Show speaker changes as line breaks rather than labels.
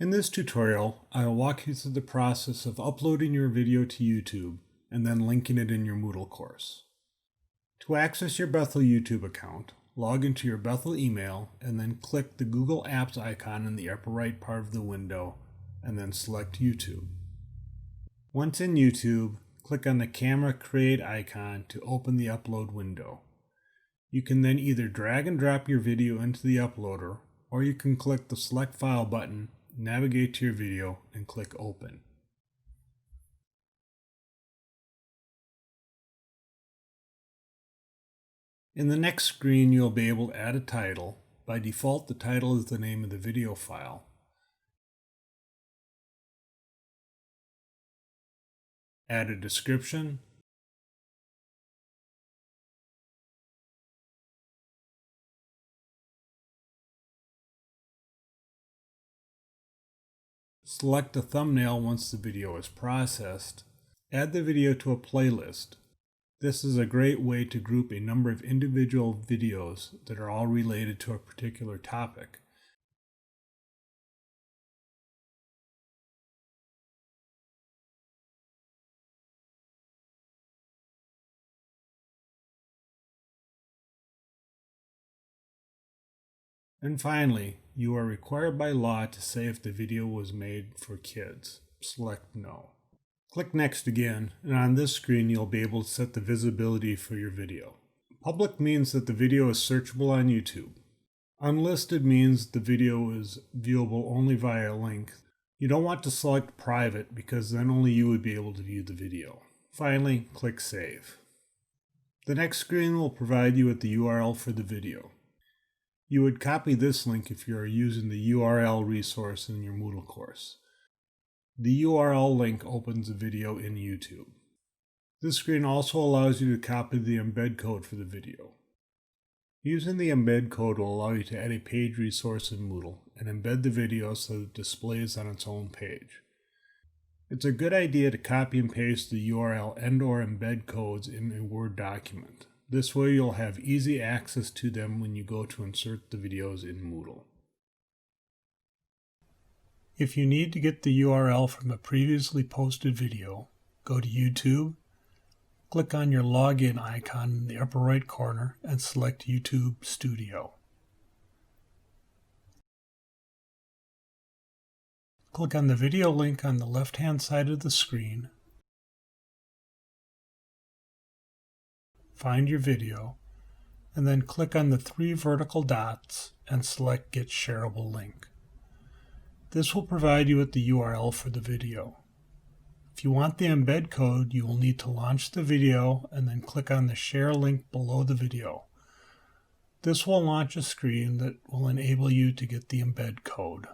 In this tutorial, I will walk you through the process of uploading your video to YouTube and then linking it in your Moodle course. To access your Bethel YouTube account, log into your Bethel email and then click the Google Apps icon in the upper right part of the window and then select YouTube. Once in YouTube, click on the Camera Create icon to open the upload window. You can then either drag and drop your video into the uploader, or you can click the Select File button, navigate to your video, and click Open. In the next screen, you'll be able to add a title. By default, the title is the name of the video file. Add a description. Select a thumbnail once the video is processed. Add the video to a playlist. This is a great way to group a number of individual videos that are all related to a particular topic. And finally, you are required by law to say if the video was made for kids. Select No. Click Next again, and on this screen you'll be able to set the visibility for your video. Public means that the video is searchable on YouTube. Unlisted means the video is viewable only via a link. You don't want to select Private because then only you would be able to view the video. Finally, click Save. The next screen will provide you with the URL for the video. You would copy this link if you are using the URL resource in your Moodle course. The URL link opens the video in YouTube. This screen also allows you to copy the embed code for the video. Using the embed code will allow you to add a page resource in Moodle and embed the video so that it displays on its own page. It's a good idea to copy and paste the URL and/or embed codes in a Word document. This way you'll have easy access to them when you go to insert the videos in Moodle. If you need to get the URL from a previously posted video, go to YouTube, click on your login icon in the upper right corner and select YouTube Studio. Click on the video link on the left-hand side of the screen. Find your video, and then click on the 3 vertical dots and select Get Shareable Link. This will provide you with the URL for the video. If you want the embed code, you will need to launch the video and then click on the Share link below the video. This will launch a screen that will enable you to get the embed code.